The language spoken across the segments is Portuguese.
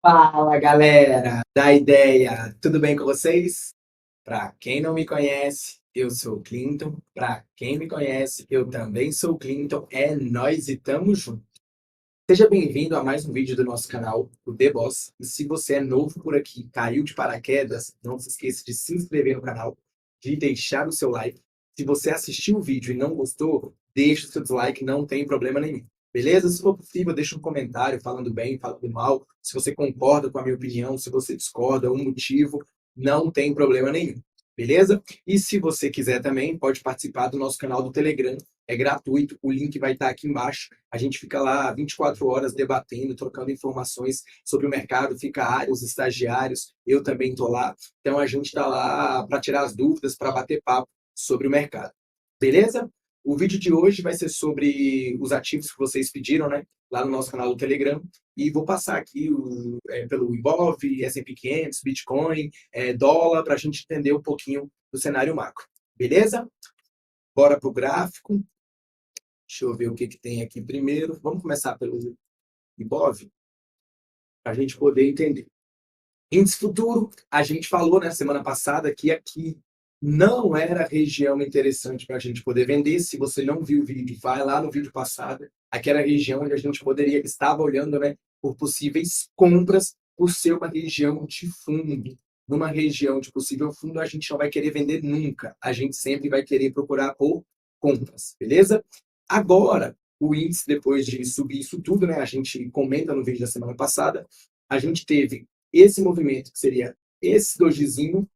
Fala galera da ideia, tudo bem com vocês? Para quem não me conhece, eu sou o Clinton. Para quem me conhece, eu também sou o Clinton. É nós e tamo junto. Seja bem-vindo a mais um vídeo do nosso canal, o The Boss. E se você é novo por aqui, caiu de paraquedas, não se esqueça de se inscrever no canal, de deixar o seu like. Se você assistiu o vídeo e não gostou, deixa o seu dislike, não tem problema nenhum. Beleza? Se for possível, deixa um comentário falando bem, falando mal, se você concorda com a minha opinião, se você discorda, um motivo, não tem problema nenhum. Beleza? E se você quiser também, pode participar do nosso canal do Telegram. É gratuito, o link vai estar aqui embaixo. A gente fica lá 24 horas debatendo, trocando informações sobre o mercado, fica os estagiários, eu também estou lá. Então a gente está lá para tirar as dúvidas, para bater papo sobre o mercado. Beleza? O vídeo de hoje vai ser sobre os ativos que vocês pediram, né? Lá no nosso canal do Telegram. E vou passar aqui pelo Ibov, S&P 500, Bitcoin, dólar, para a gente entender um pouquinho do cenário macro. Beleza? Bora para o gráfico. Deixa eu ver o que tem aqui primeiro. Vamos começar pelo Ibov, para a gente poder entender. Índice futuro, a gente falou na semana passada que aqui não era região interessante para a gente poder vender. Se você não viu o vídeo, vai lá no vídeo passado. Aqui era a região onde a gente estava olhando, né, por possíveis compras, por ser uma região de fundo. Numa região de possível fundo, a gente não vai querer vender nunca. A gente sempre vai querer procurar por compras, beleza? Agora, o índice, depois de subir isso tudo, né, a gente comenta no vídeo da semana passada, a gente teve esse movimento, que seria esse dojizinho,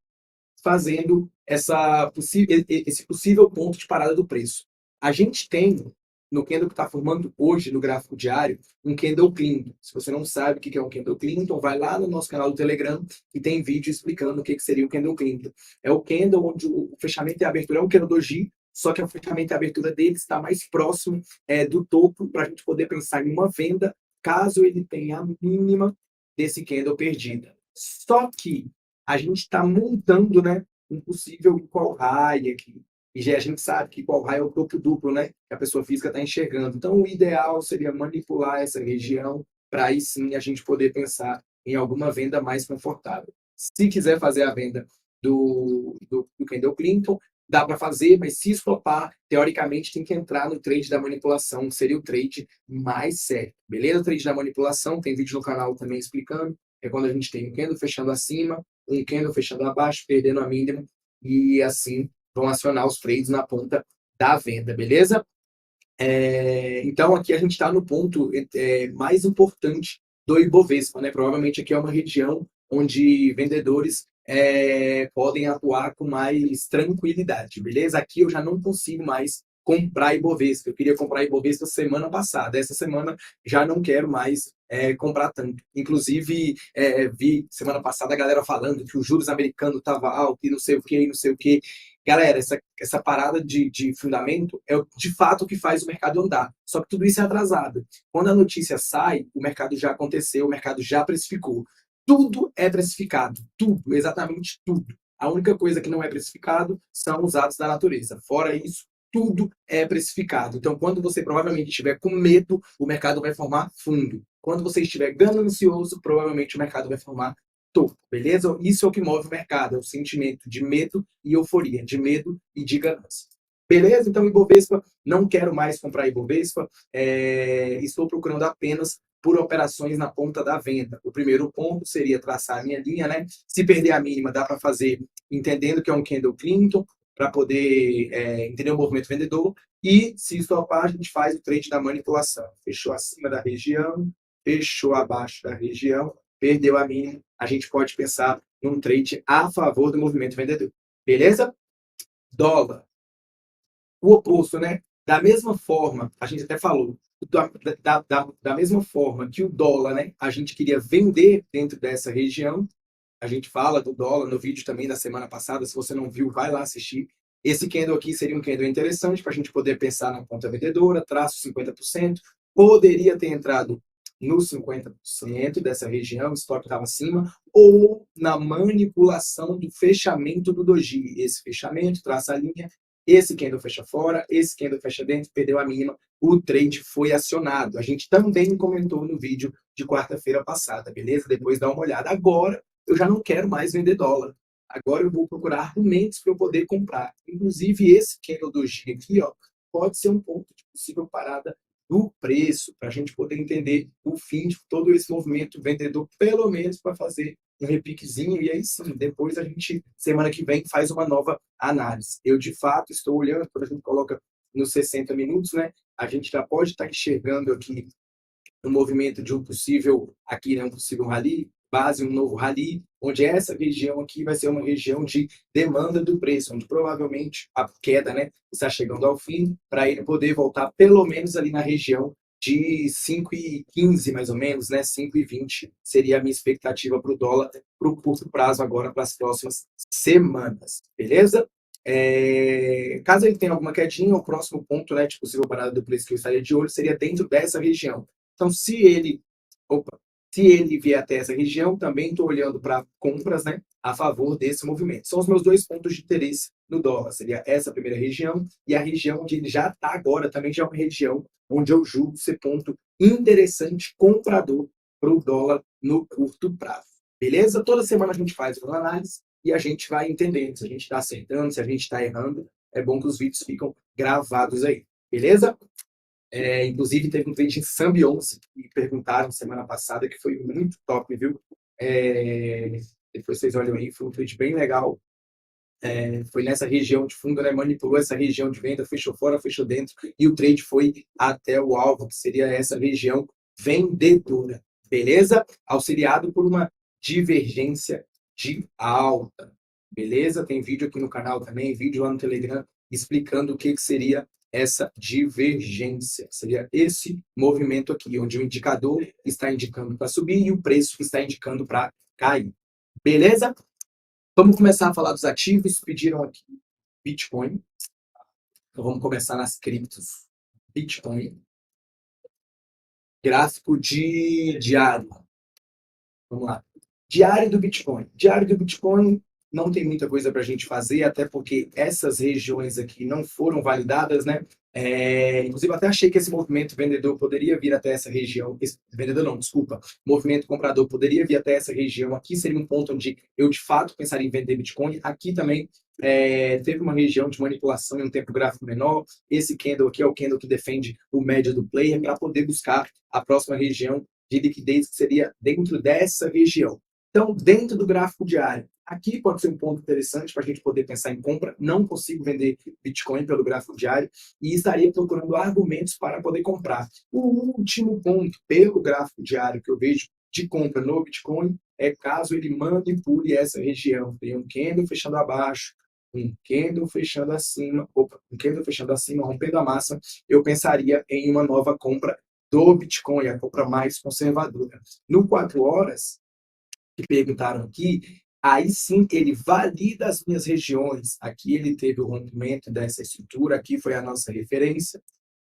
fazendo esse possível ponto de parada do preço. A gente tem, no candle que está formando hoje no gráfico diário, um candle Clinton. Se você não sabe o que é um candle Clinton, vai lá no nosso canal do Telegram e tem vídeo explicando o que seria um candle Clinton. É o candle onde o fechamento e a abertura é um candle doji, só que o fechamento e a abertura dele está mais próximo do topo, para a gente poder pensar em uma venda, caso ele tenha a mínima desse candle perdida. Só que a gente está montando, né, um possível equal high aqui. E já a gente sabe que equal high é o topo duplo, né, que a pessoa física está enxergando. Então, o ideal seria manipular essa região para aí sim a gente poder pensar em alguma venda mais confortável. Se quiser fazer a venda do Candle Clinton, dá para fazer, mas se estopar, teoricamente tem que entrar no trade da manipulação, que seria o trade mais certo. Beleza? O trade da manipulação, tem vídeo no canal também explicando. É quando a gente tem um candle fechando acima, um candle fechando abaixo, perdendo a mínima, e assim vão acionar os trades na ponta da venda, beleza? Então aqui a gente está no ponto mais importante do Ibovespa, né? Provavelmente aqui é uma região onde vendedores podem atuar com mais tranquilidade, beleza? Aqui eu já não consigo mais comprar Ibovespa. Eu queria comprar Ibovespa semana passada. Essa semana já não quero mais comprar tanto. Inclusive, vi semana passada a galera falando que o juros americano estava alto e não sei o que, e não sei o que. Galera, essa parada de fundamento é de fato o que faz o mercado andar. Só que tudo isso é atrasado. Quando a notícia sai, o mercado já aconteceu, o mercado já precificou. Tudo é precificado. Tudo, exatamente tudo. A única coisa que não é precificado são os atos da natureza. Fora isso, tudo é precificado. Então, quando você provavelmente estiver com medo, o mercado vai formar fundo. Quando você estiver ganancioso, provavelmente o mercado vai formar topo, beleza? Isso é o que move o mercado, é o sentimento de medo e euforia, de medo e de ganância. Beleza? Então, Ibovespa, não quero mais comprar Ibovespa, estou procurando apenas por operações na ponta da venda. O primeiro ponto seria traçar a minha linha, né? Se perder a mínima, dá para fazer entendendo que é um candle Clinton, para poder entender o movimento vendedor, e se estopar, a gente faz o trade da manipulação. Fechou acima da região, fechou abaixo da região, perdeu a mínima, a gente pode pensar num trade a favor do movimento vendedor. Beleza? Dólar. O oposto, né? Da mesma forma, a gente até falou, da mesma forma que o dólar, né? A gente queria vender dentro dessa região. A gente fala do dólar no vídeo também da semana passada. Se você não viu, vai lá assistir. Esse candle aqui seria um candle interessante para a gente poder pensar na ponta vendedora, traço 50%. Poderia ter entrado no 50% dessa região, o estoque estava acima, ou na manipulação do fechamento do doji. Esse fechamento traça a linha, esse candle fecha fora, esse candle fecha dentro, perdeu a mínima, o trade foi acionado. A gente também comentou no vídeo de quarta-feira passada, beleza? Depois dá uma olhada. Agora, eu já não quero mais vender dólar. Agora eu vou procurar argumentos para eu poder comprar. Inclusive, esse candle do dia aqui, ó, pode ser um ponto de possível parada do preço, para a gente poder entender o fim de todo esse movimento vendedor, pelo menos para fazer um repiquezinho, e aí sim, depois a gente, semana que vem, faz uma nova análise. Eu, de fato, estou olhando, quando a gente coloca nos 60 minutos, né, a gente já pode estar enxergando aqui no movimento de um possível, aqui, né, um possível rally, base um novo rally, onde essa região aqui vai ser uma região de demanda do preço, onde provavelmente a queda, né, está chegando ao fim, para ele poder voltar pelo menos ali na região de 5,15 mais ou menos, né, 5,20 seria a minha expectativa para o dólar para o curto prazo agora, para as próximas semanas, beleza? Caso ele tenha alguma quedinha, o próximo ponto, né, de possível parada do preço que eu estaria de olho seria dentro dessa região. Então, se ele vier até essa região, também estou olhando para compras, né, a favor desse movimento. São os meus dois pontos de interesse no dólar. Seria essa primeira região e a região onde ele já está agora, também já é uma região onde eu julgo ser ponto interessante comprador para o dólar no curto prazo. Beleza? Toda semana a gente faz uma análise e a gente vai entendendo se a gente está acertando, se a gente está errando. É bom que os vídeos ficam gravados aí. Beleza? Inclusive, teve um trade em Symbiose que perguntaram semana passada, que foi muito top, viu? Depois vocês olham aí, foi um trade bem legal. Foi nessa região de fundo, né? Manipulou essa região de venda, fechou fora, fechou dentro, e o trade foi até o alvo, que seria essa região vendedora. Beleza? Auxiliado por uma divergência de alta. Beleza? Tem vídeo aqui no canal também, vídeo lá no Telegram, explicando o que seria essa divergência. Seria esse movimento aqui, onde o indicador está indicando para subir e o preço está indicando para cair. Beleza? Vamos começar a falar dos ativos. Pediram aqui Bitcoin. Então vamos começar nas criptos. Bitcoin. Gráfico de diário. Vamos lá. Diário do Bitcoin. Diário do Bitcoin não tem muita coisa para a gente fazer, até porque essas regiões aqui não foram validadas, né? Inclusive, até achei que esse movimento vendedor poderia vir até essa região. Vendedor não, desculpa. Movimento comprador poderia vir até essa região. Aqui seria um ponto onde eu, de fato, pensaria em vender Bitcoin. Aqui também teve uma região de manipulação em um tempo gráfico menor. Esse candle aqui é o candle que defende o médio do player para poder buscar a próxima região de liquidez, que seria dentro dessa região. Então, dentro do gráfico diário, aqui pode ser um ponto interessante para a gente poder pensar em compra. Não consigo vender Bitcoin pelo gráfico diário e estaria procurando argumentos para poder comprar. O último ponto pelo gráfico diário que eu vejo de compra no Bitcoin é caso ele manipule essa região. Tem um candle fechando abaixo, um candle fechando acima, um candle fechando acima, rompendo a massa, eu pensaria em uma nova compra do Bitcoin, a compra mais conservadora. No 4 horas, que perguntaram aqui, aí sim ele valida as minhas regiões. Aqui ele teve o rompimento dessa estrutura, aqui foi a nossa referência,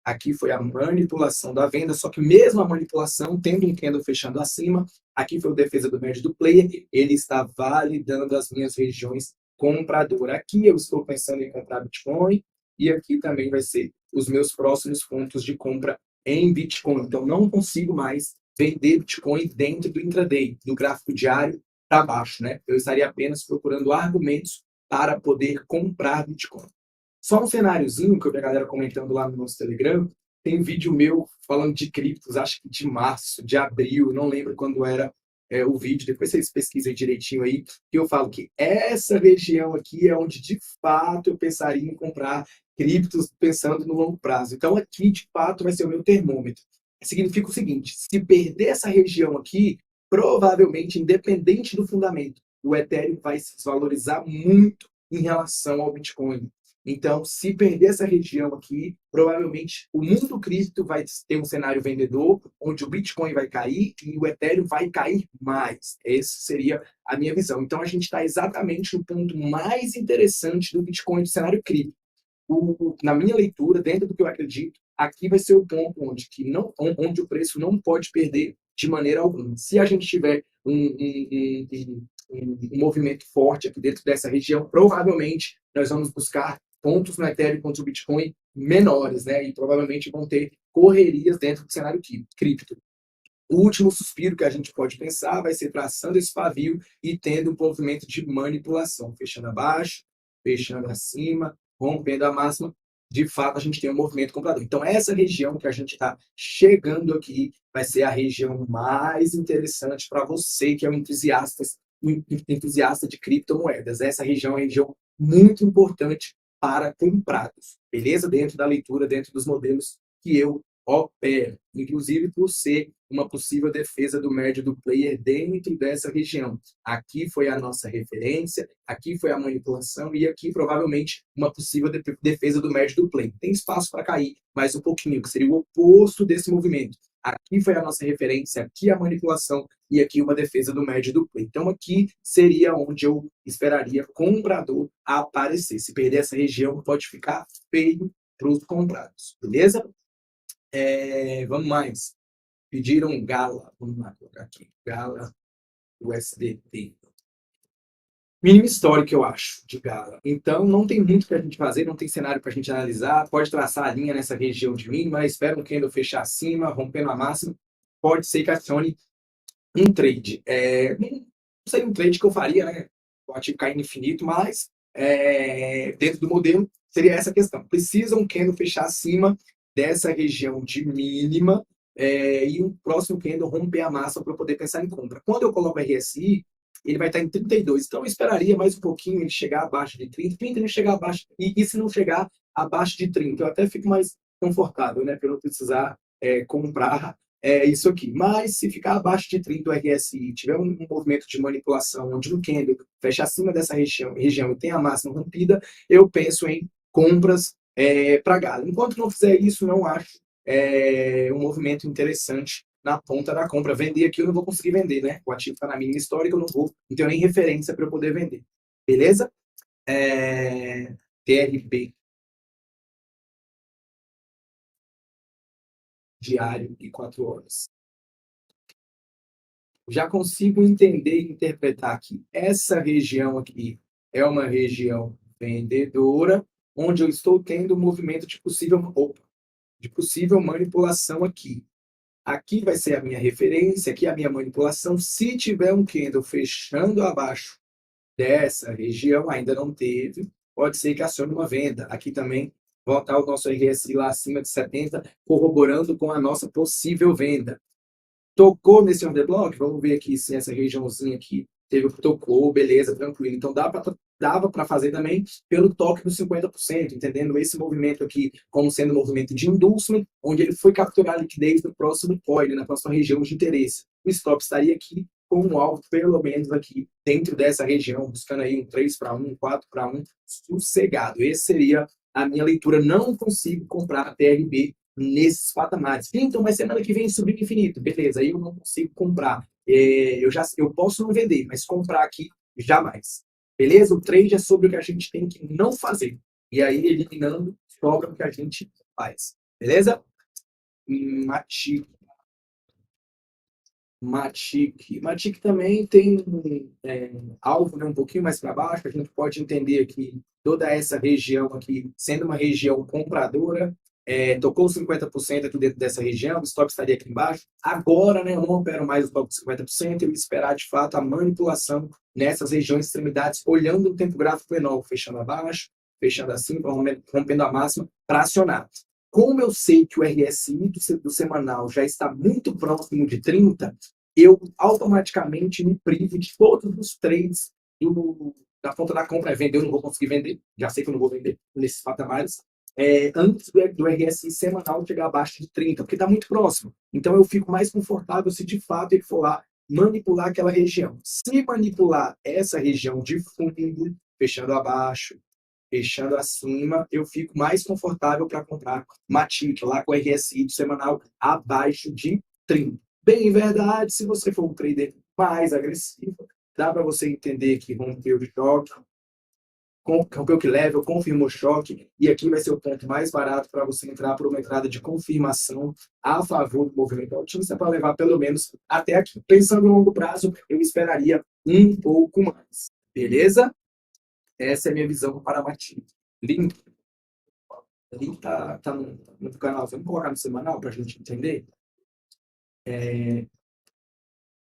aqui foi a manipulação da venda, só que mesmo a manipulação, tendo um candle fechando acima, aqui foi o defesa do médio do player, ele está validando as minhas regiões compradoras. Aqui eu estou pensando em comprar Bitcoin, e aqui também vai ser os meus próximos pontos de compra em Bitcoin. Então, não consigo mais vender Bitcoin dentro do intraday, do gráfico diário para baixo, né? Eu estaria apenas procurando argumentos para poder comprar Bitcoin. Só um cenáriozinho que eu vi a galera comentando lá no nosso Telegram, tem um vídeo meu falando de criptos, acho que de março, de abril, não lembro quando era o vídeo, depois vocês pesquisem direitinho aí, que eu falo que essa região aqui é onde de fato eu pensaria em comprar criptos pensando no longo prazo. Então aqui de fato vai ser o meu termômetro. Significa o seguinte, se perder essa região aqui, provavelmente, independente do fundamento, o Ethereum vai se desvalorizar muito em relação ao Bitcoin. Então, se perder essa região aqui, provavelmente o mundo cripto vai ter um cenário vendedor, onde o Bitcoin vai cair e o Ethereum vai cair mais. Essa seria a minha visão. Então, a gente está exatamente no ponto mais interessante do Bitcoin do cenário cripto. Na minha leitura, dentro do que eu acredito, aqui vai ser o ponto onde o preço não pode perder de maneira alguma. Se a gente tiver um movimento forte aqui dentro dessa região, provavelmente nós vamos buscar pontos no Ethereum contra o Bitcoin menores, né? E provavelmente vão ter correrias dentro do cenário cripto. O último suspiro que a gente pode pensar vai ser traçando esse pavio e tendo um movimento de manipulação, fechando abaixo, fechando acima, rompendo a máxima. De fato, a gente tem um movimento comprador. Então, essa região que a gente está chegando aqui vai ser a região mais interessante para você que é um entusiasta de criptomoedas. Essa região é uma região muito importante para comprados, beleza? Dentro da leitura, dentro dos modelos que eu opero, inclusive por ser uma possível defesa do médio do player dentro dessa região. Aqui foi a nossa referência, aqui foi a manipulação e aqui provavelmente uma possível defesa do médio do player. Tem espaço para cair mais um pouquinho, que seria o oposto desse movimento. Aqui foi a nossa referência, aqui a manipulação e aqui uma defesa do médio do play. Então aqui seria onde eu esperaria comprador aparecer. Se perder essa região, pode ficar feio para os comprados, beleza? Vamos mais. Pediram Gala. Vamos lá colocar aqui. Gala USDT. Mínimo histórico, eu acho, de Gala. Então, não tem muito para a gente fazer, não tem cenário para a gente analisar. Pode traçar a linha nessa região de mínima, espera um candle fechar acima, rompendo a máxima. Pode ser que acione um trade. Não seria um trade que eu faria, né? O ativo cair infinito, mas dentro do modelo seria essa questão. Precisa um candle fechar acima dessa região de mínima e o próximo candle romper a máxima para eu poder pensar em compra. Quando eu coloco RSI, ele vai estar em 32. Então eu esperaria mais um pouquinho ele chegar abaixo de 30. 30 ele chegar abaixo. E se não chegar abaixo de 30, eu até fico mais confortável, né? Para eu não precisar comprar isso aqui. Mas se ficar abaixo de 30 o RSI, tiver um movimento de manipulação, onde o candle fecha acima dessa região e tem a máxima rompida, eu penso em compras para Gala. Enquanto não fizer isso, não acho um movimento interessante na ponta da compra. Vender aqui eu não vou conseguir vender, né? O ativo está na mínima histórica, eu não tenho nem referência para eu poder vender. Beleza? TRB. Diário e 4 horas. Já consigo entender e interpretar que essa região aqui é uma região vendedora, onde eu estou tendo um movimento de possível manipulação aqui. Aqui vai ser a minha referência, aqui a minha manipulação. Se tiver um candle fechando abaixo dessa região, ainda não teve, pode ser que acione uma venda. Aqui também voltar o nosso RSI lá acima de 70, corroborando com a nossa possível venda. Tocou nesse underblock, vamos ver aqui se essa regiãozinha aqui tocou, beleza, tranquilo. Então dava para fazer também pelo toque dos 50%, entendendo esse movimento aqui como sendo um movimento de inducement, onde ele foi capturar a liquidez no próximo coil, na próxima região de interesse. O stop estaria aqui com um alvo, pelo menos aqui dentro dessa região, buscando aí um 3-1, um 4-1, sossegado. Esse seria a minha leitura. Não consigo comprar a TRB nesses patamares. Então, mas semana que vem subir infinito. Beleza, aí eu não consigo comprar. Eu posso não vender, mas comprar aqui, jamais. Beleza? O trade é sobre o que a gente tem que não fazer. E aí, eliminando, sobra o que a gente faz. Beleza? Matic. Matic também tem alvo, né, um pouquinho mais para baixo. A gente pode entender aqui toda essa região aqui sendo uma região compradora. Tocou 50% aqui dentro dessa região, o stop estaria aqui embaixo. Agora, né, eu não opero mais o stop de 50%, eu vou esperar de fato a manipulação nessas regiões extremidades, olhando o tempo gráfico menor, fechando abaixo, fechando assim, rompendo a máxima para acionar. Como eu sei que o RSI do semanal já está muito próximo de 30, eu automaticamente me privo de todos os trades da ponta da compra. Vender, eu não vou conseguir vender, já sei que eu não vou vender nesses patamares, antes do RSI semanal chegar abaixo de 30, porque está muito próximo. Então eu fico mais confortável se de fato ele for lá manipular aquela região. Se manipular essa região de fundo, fechando abaixo, fechando acima, eu fico mais confortável para comprar Matic lá com RSI do semanal abaixo de 30. Bem, verdade, se você for um trader mais agressivo, dá para você entender que rompeu o choque, rompeu que level, confirmou choque, e aqui vai ser o ponto mais barato para você entrar por uma entrada de confirmação a favor do movimento altíssimo, para levar pelo menos até aqui. Pensando no longo prazo, eu esperaria um pouco mais. Beleza? Essa é a minha visão para a Matic. Link O link tá no canal. Vamos colocar no semanal para a gente entender?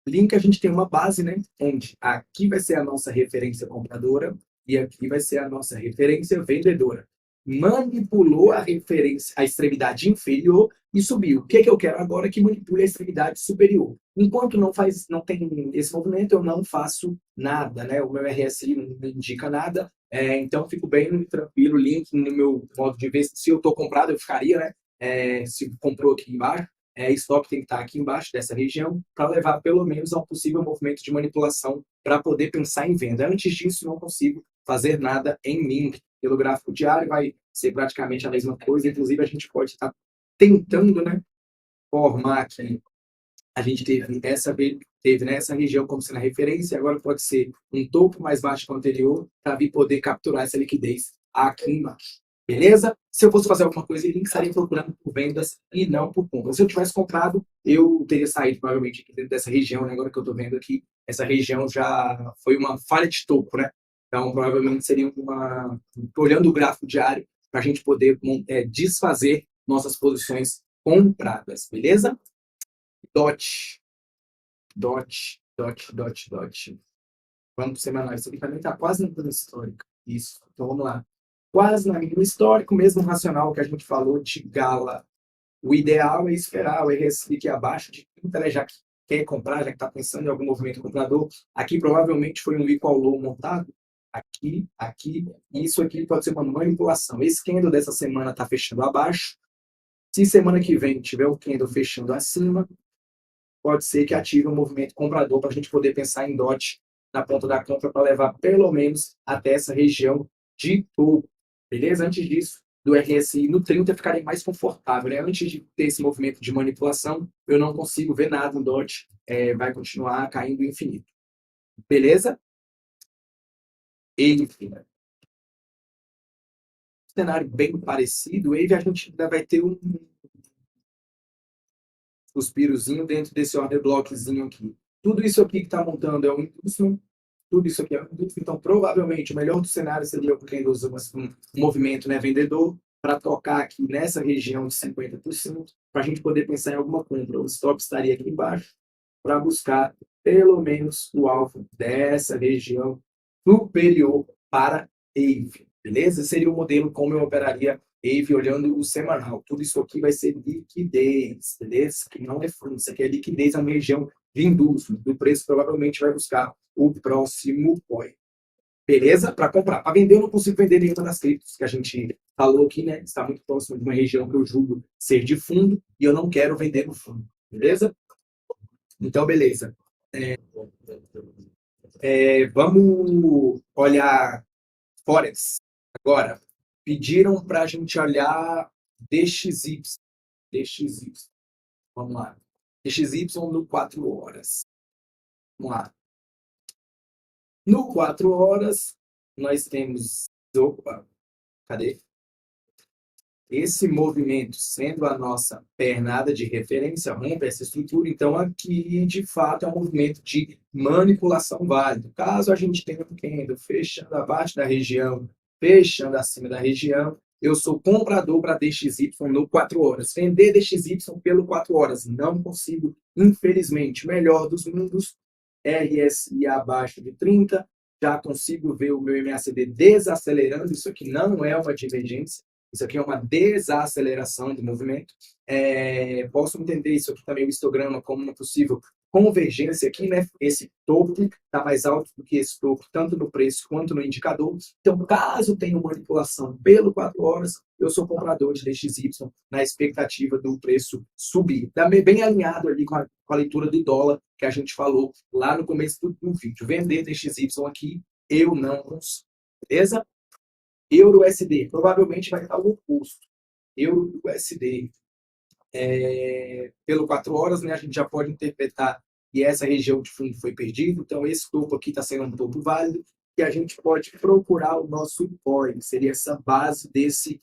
Link a gente tem uma base, né? Onde aqui vai ser a nossa referência compradora e aqui vai ser a nossa referência vendedora. Manipulou a referência, a extremidade inferior e subiu. O que é que eu quero agora? Que manipule a extremidade superior. Enquanto não tem esse movimento, eu não faço nada, né? O meu RSI não indica nada, então fico bem tranquilo. Link no meu modo de ver, se eu estou comprado, eu ficaria, né? Se comprou aqui embaixo, stop tem que estar aqui embaixo dessa região para levar pelo menos a um possível movimento de manipulação para poder pensar em venda. Antes disso, não consigo fazer nada em mim. Pelo gráfico diário vai ser praticamente a mesma coisa, inclusive a gente pode estar tentando, né, formar aqui. A gente teve nessa região como sendo a referência, agora pode ser um topo mais baixo que o anterior para vir poder capturar essa liquidez aqui embaixo. Beleza? Se eu fosse fazer alguma coisa, eu estaria procurando por vendas e não por compras. Se eu tivesse comprado, eu teria saído provavelmente aqui dentro dessa região, né? Agora que eu estou vendo aqui, essa região já foi uma falha de topo, né? Então, provavelmente seria uma. Olhando o gráfico diário, para a gente poder desfazer nossas posições compradas, beleza? DOT, DOT. Vamos para o semanal. Isso aqui também está quase na mínima histórica. Isso. Então vamos lá. Quase na mínima histórica, o mesmo racional que a gente falou de Gala. O ideal é esperar o RSI aqui abaixo de 30, né? Já que quer comprar, já que está pensando em algum movimento comprador. Aqui provavelmente foi um equal low montado. Aqui. E isso aqui pode ser uma manipulação. Esse candle dessa semana está fechando abaixo. Se semana que vem tiver o candle fechando acima, pode ser que ative um movimento comprador para a gente poder pensar em DOT na ponta da compra para levar pelo menos até essa região de topo. Beleza? Antes disso, do RSI no 30 ficarei mais confortável. Né? Antes de ter esse movimento de manipulação, eu não consigo ver nada no DOT, vai continuar caindo infinito. Beleza? Enfim. Cenário bem parecido. Wave a gente ainda vai ter um suspirozinho dentro desse order blockzinho aqui. Tudo isso aqui que está montando é um impulso, tudo isso aqui é um impulso, então provavelmente o melhor do cenário seria o Candle usando um movimento, né, vendedor para tocar aqui nessa região de 50%, para a gente poder pensar em alguma compra. O stop estaria aqui embaixo para buscar pelo menos o alvo dessa região superior para AVE, beleza? Seria o modelo como eu operaria AVE olhando o semanal. Tudo isso aqui vai ser liquidez, beleza? Que não é fundo, isso aqui é liquidez, é uma região de indústria. O preço provavelmente vai buscar o próximo point. Beleza? Para comprar. Para vender, eu não consigo vender nenhuma das criptos que a gente falou aqui, né? Está muito próximo de uma região que eu julgo ser de fundo e eu não quero vender no fundo. Beleza? Então, beleza. Vamos olhar Forex. Agora, pediram para a gente olhar DXY. DXY. Vamos lá. DXY no 4 horas. Vamos lá. No 4 horas, nós temos. Opa, cadê? Esse movimento sendo a nossa pernada de referência, rompe essa estrutura, então aqui de fato é um movimento de manipulação válido. Caso a gente tenha um candle fechando abaixo da região, fechando acima da região, eu sou comprador para DXY no 4 horas. Vender DXY pelo 4 horas, não consigo, infelizmente. Melhor dos mundos, RSI abaixo de 30, já consigo ver o meu MACD desacelerando, isso aqui não é uma divergência, isso aqui é uma desaceleração do movimento. Posso entender isso aqui também, o histograma, como uma possível convergência aqui, né? Esse topo está mais alto do que esse topo, tanto no preço quanto no indicador. Então, caso tenha manipulação pelo 4 horas, eu sou comprador de DXY na expectativa do preço subir. Também bem alinhado ali com a leitura do dólar que a gente falou lá no começo do vídeo. Vender DXY aqui, eu não consigo. Beleza? Euro-USD, provavelmente vai estar o oposto. Euro-USD, pelo 4 horas, né, a gente já pode interpretar que essa região de fundo foi perdida, então esse topo aqui está sendo um topo válido, e a gente pode procurar o nosso point, que seria essa base desse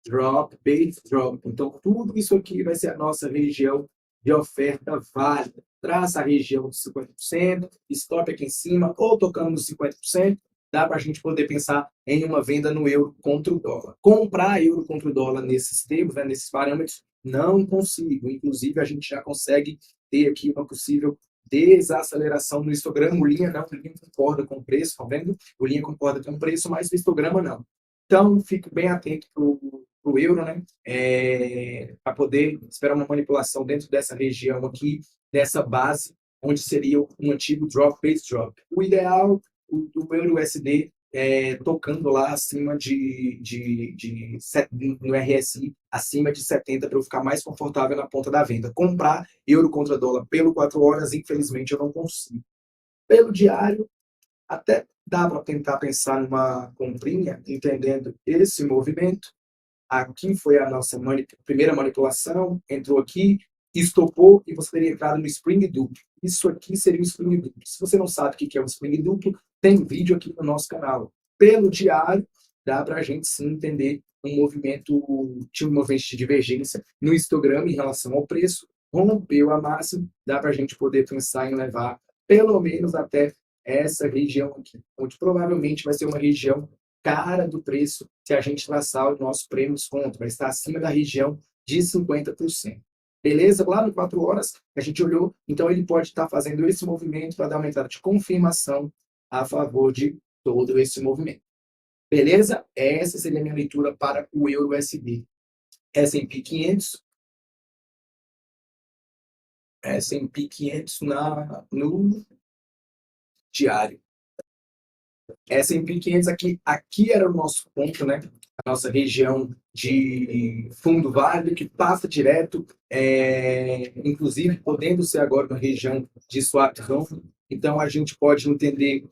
drop, base drop. Então, tudo isso aqui vai ser a nossa região de oferta válida. Traça a região de 50%, stop aqui em cima, ou tocando nos 50%, dá para a gente poder pensar em uma venda no euro contra o dólar. Comprar euro contra o dólar nesses termos, né, nesses parâmetros, não consigo. Inclusive, a gente já consegue ter aqui uma possível desaceleração no histograma. O linha não, o linha concorda com o preço, tá vendo? O linha concorda com o preço, mas o histograma não. Então, fique bem atento para o euro, né? Para poder esperar uma manipulação dentro dessa região aqui, dessa base, onde seria um antigo drop, base drop. O ideal, o euro USD tocando lá acima no RSI, acima de 70, para eu ficar mais confortável na ponta da venda. Comprar euro contra dólar pelo 4 horas, infelizmente, eu não consigo. Pelo diário, até dá para tentar pensar numa comprinha, entendendo esse movimento. Aqui foi a nossa primeira manipulação, entrou aqui, estopou e você teria entrado no spring duplo. Isso aqui seria o spring duplo. Se você não sabe o que é o spring duplo, tem vídeo aqui no nosso canal. Pelo diário, dá para a gente sim entender um movimento, tinha um movimento de divergência no histograma em relação ao preço, rompeu a máxima, dá para a gente poder pensar em levar pelo menos até essa região aqui, onde provavelmente vai ser uma região cara do preço se a gente traçar o nosso prêmio de desconto, vai estar acima da região de 50%. Beleza? Lá no 4 horas, a gente olhou, então ele pode estar fazendo esse movimento para dar uma entrada de confirmação a favor de todo esse movimento. Beleza? Essa seria a minha leitura para o euro USD. S&P 500, S&P 500 no diário. S&P 500 aqui era o nosso ponto, né? A nossa região de fundo válido que passa direto, inclusive podendo ser agora uma região de swap zone. Então a gente pode entender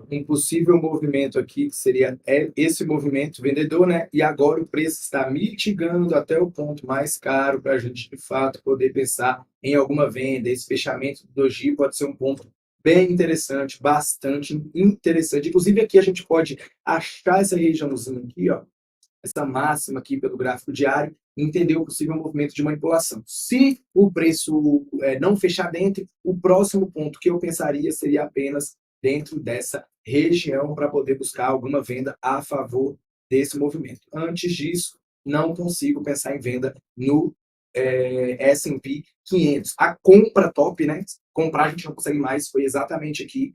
um possível movimento aqui, que seria esse movimento vendedor, né? E agora o preço está mitigando até o ponto mais caro para a gente, de fato, poder pensar em alguma venda. Esse fechamento do doji pode ser um ponto bem interessante, bastante interessante. Inclusive, aqui a gente pode achar essa regiãozinha aqui, ó, essa máxima aqui pelo gráfico diário, e entender o possível movimento de manipulação. Se o preço não fechar dentro, o próximo ponto que eu pensaria seria apenas dentro dessa região para poder buscar alguma venda a favor desse movimento. Antes disso, não consigo pensar em venda no S&P 500. A compra top, né? Comprar a gente não consegue mais, foi exatamente aqui,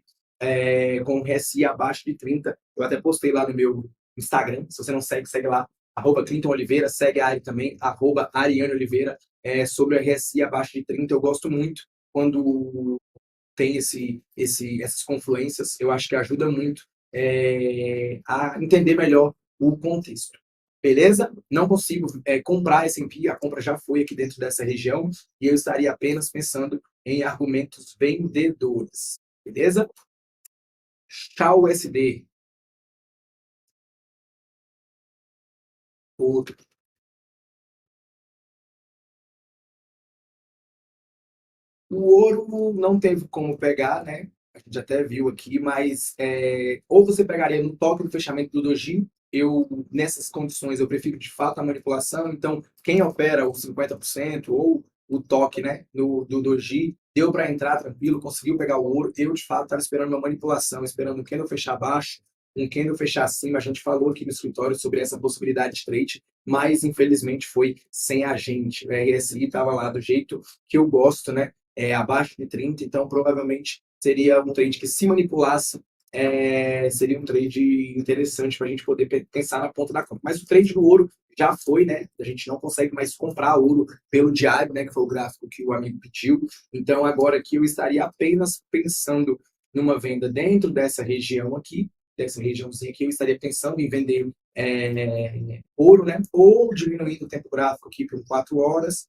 com o RSI abaixo de 30. Eu até postei lá no meu Instagram, se você não segue, segue lá, @Clinton Oliveira, segue a Ari também, @Ariane Oliveira, sobre o RSI abaixo de 30. Eu gosto muito quando tem essas confluências, eu acho que ajuda muito a entender melhor o contexto. Beleza? Não consigo comprar S&P, a compra já foi aqui dentro dessa região, e eu estaria apenas pensando em argumentos vendedores. Beleza? Tchau, USD. Outro. O ouro não teve como pegar, né? A gente até viu aqui, mas ou você pegaria no toque do fechamento do doji. Eu, nessas condições, eu prefiro de fato a manipulação. Então, quem opera o 50% ou o toque, né, do doji, deu para entrar tranquilo, conseguiu pegar o ouro. Eu, de fato, estava esperando uma manipulação, esperando um candle fechar abaixo, um candle fechar acima. A gente falou aqui no escritório sobre essa possibilidade de trade, mas infelizmente foi sem a gente. O RSI estava lá do jeito que eu gosto, né? Abaixo de 30, então provavelmente seria um trade que, se manipulasse, seria um trade interessante para a gente poder pensar na ponta da conta. Mas o trade do ouro já foi, né? A gente não consegue mais comprar ouro pelo diário, né? Que foi o gráfico que o amigo pediu. Então agora aqui eu estaria apenas pensando numa venda dentro dessa região aqui, dessa regiãozinha aqui, eu estaria pensando em vender ouro, né? Ou diminuindo o tempo gráfico aqui por 4 horas,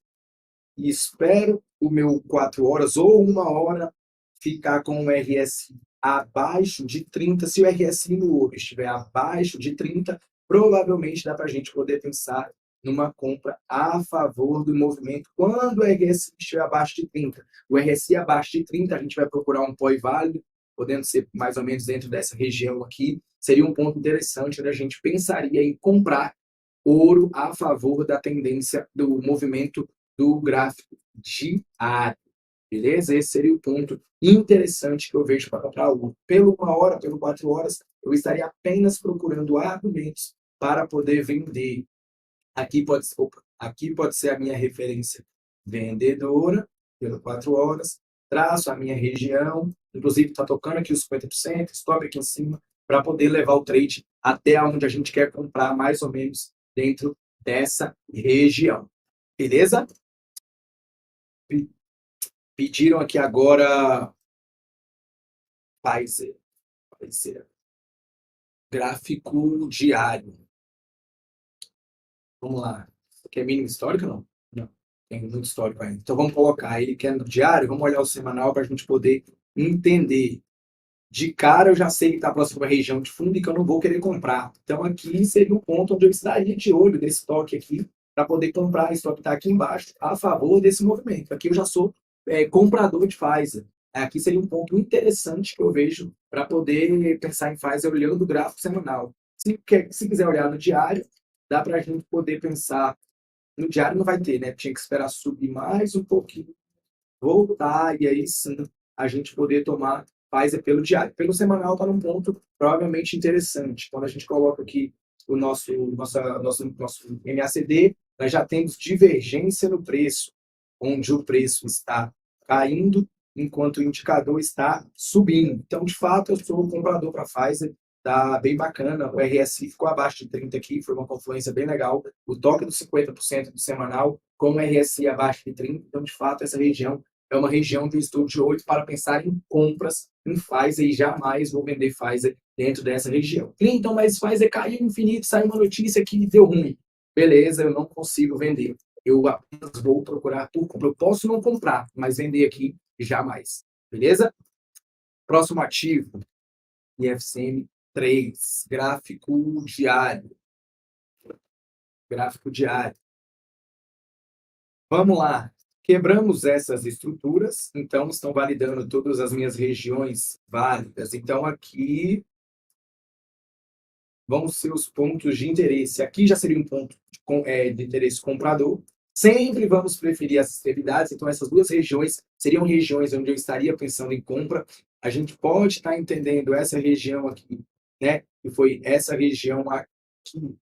e espero o meu 4 horas ou 1 hora ficar com o RSI abaixo de 30. Se o RSI no ouro estiver abaixo de 30, provavelmente dá para a gente poder pensar numa compra a favor do movimento quando o RSI estiver abaixo de 30. O RSI abaixo de 30, a gente vai procurar um POI válido, podendo ser mais ou menos dentro dessa região aqui. Seria um ponto interessante onde a gente pensaria em comprar ouro a favor da tendência do movimento do gráfico diário. Beleza? Esse seria o ponto interessante que eu vejo para comprar algo. Pelo 1 hora, pelo 4 horas, eu estaria apenas procurando argumentos para poder vender. Aqui pode ser a minha referência vendedora, pelo 4 horas, traço a minha região, inclusive está tocando aqui os 50%, stop aqui em cima, para poder levar o trade até onde a gente quer comprar, mais ou menos dentro dessa região. Beleza? Pediram aqui agora Pfizer, gráfico diário. Vamos lá. Isso aqui é mínimo histórico ou não? Não. Tem muito histórico ainda. Então vamos colocar ele que é no diário, vamos olhar o semanal para a gente poder entender. De cara eu já sei que está próximo à região de fundo e que eu não vou querer comprar. Então aqui seria um ponto onde eu estaria de olho nesse toque aqui para poder comprar. Esse toque está aqui embaixo a favor desse movimento. Aqui eu já sou comprador de Pfizer. Aqui seria um ponto interessante que eu vejo para poder pensar em Pfizer olhando o gráfico semanal. Se quiser olhar no diário, dá para a gente poder pensar. No diário não vai ter, né? Tinha que esperar subir mais um pouquinho, voltar, e aí sim a gente poder tomar Pfizer pelo diário. Pelo semanal está num ponto provavelmente interessante. Quando a gente coloca aqui o nosso MACD, nós já temos divergência no preço, onde o preço está caindo, enquanto o indicador está subindo. Então, de fato, eu sou o comprador para Pfizer, tá bem bacana. O RSI ficou abaixo de 30 aqui, foi uma confluência bem legal. O toque dos 50% do semanal, com o RSI abaixo de 30, então, de fato, essa região é uma região que eu estou de olho para pensar em compras em Pfizer e jamais vou vender Pfizer dentro dessa região. Então, mas Pfizer caiu infinito, saiu uma notícia que deu ruim. Beleza, eu não consigo vender. Eu apenas vou procurar por compra. Eu posso não comprar, mas vender aqui jamais. Beleza? Próximo ativo, IFCM 3, gráfico diário. Gráfico diário. Vamos lá. Quebramos essas estruturas, então estão validando todas as minhas regiões válidas. Então aqui vão ser os pontos de interesse. Aqui já seria um ponto de interesse comprador. Sempre vamos preferir as extremidades, então essas duas regiões seriam regiões onde eu estaria pensando em compra. A gente pode estar entendendo essa região aqui, né? Que foi essa região aqui.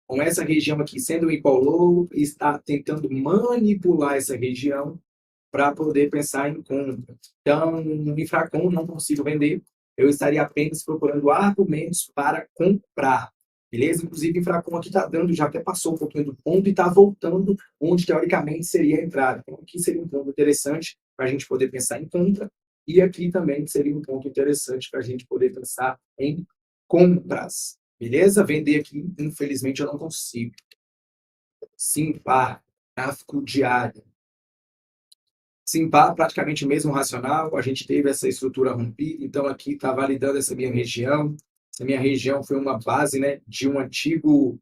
Com essa região aqui sendo um equal low, está tentando manipular essa região para poder pensar em compra. Então, no Infracom não consigo vender, eu estaria apenas procurando argumentos para comprar. Beleza? Inclusive, o Infracom aqui está dando, já até passou um pouquinho do ponto e está voltando onde teoricamente seria a entrada. Então, aqui seria um ponto interessante para a gente poder pensar em compra, e aqui também seria um ponto interessante para a gente poder pensar em compras. Beleza? Vender aqui, infelizmente, eu não consigo. Simpar, gráfico diário. Simpar, praticamente o mesmo racional, a gente teve essa estrutura rompida, então aqui está validando essa minha região. Essa minha região foi uma base, né, de um antigo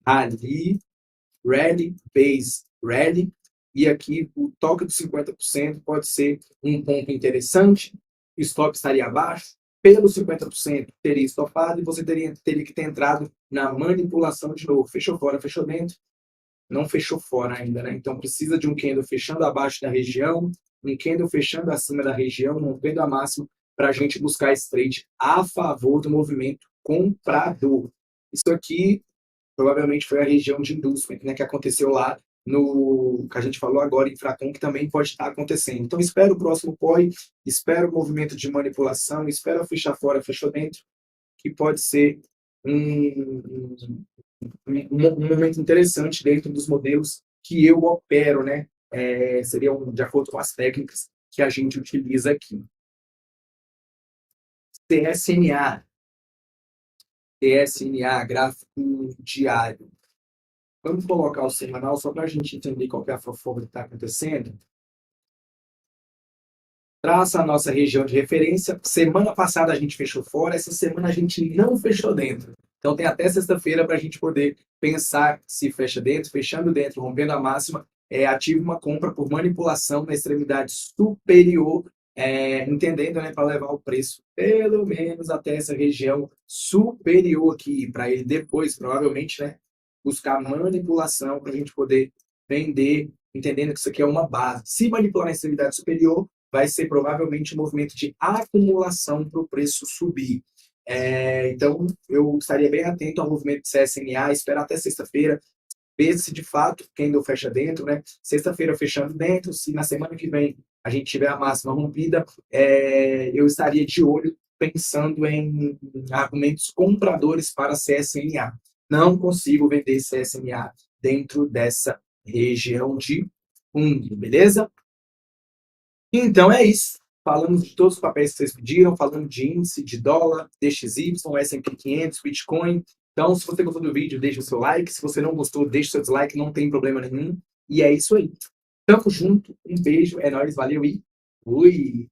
rally, base rally, e aqui o toque dos 50% pode ser um ponto interessante, o stop estaria abaixo, pelo 50% teria estopado e você teria que ter entrado na manipulação de novo. Fechou fora, fechou dentro, não fechou fora ainda, né? Então precisa de um candle fechando abaixo da região, um candle fechando acima da região, rompendo a máxima, para a gente buscar esse trade a favor do movimento comprador. Isso aqui provavelmente foi a região de inducement, né, que aconteceu lá no que a gente falou agora em Fracom, que também pode estar acontecendo. Então espero o próximo POI, espero o movimento de manipulação, espero a fechar fora, fechou dentro, que pode ser um momento interessante dentro dos modelos que eu opero, né? Seria de acordo com as técnicas que a gente utiliza aqui. TSNA, gráfico diário. Vamos colocar o semanal só para a gente entender qual é a fofoca que está acontecendo. Traça a nossa região de referência. Semana passada a gente fechou fora, essa semana a gente não fechou dentro. Então tem até sexta-feira para a gente poder pensar se fecha dentro, fechando dentro, rompendo a máxima, ativa uma compra por manipulação na extremidade superior, entendendo, né, para levar o preço pelo menos até essa região superior aqui, para ele depois, provavelmente, né, buscar manipulação para a gente poder vender entendendo que isso aqui é uma base. Se manipular na extremidade superior, vai ser provavelmente um movimento de acumulação para o preço subir. Então, eu estaria bem atento ao movimento de CSNA, esperar até sexta-feira, ver se de fato candle fecha dentro, né? Sexta-feira fechando dentro, se na semana que vem a gente tiver a máxima rompida, eu estaria de olho pensando em argumentos compradores para CSNA. Não consigo vender CSNA dentro dessa região de fundo, beleza? Então é isso. Falamos de todos os papéis que vocês pediram, falando de índice, de dólar, DXY, S&P 500, Bitcoin. Então, se você gostou do vídeo, deixa o seu like. Se você não gostou, deixa o seu dislike, não tem problema nenhum. E é isso aí. Tamo junto, um beijo, é nóis, valeu e fui!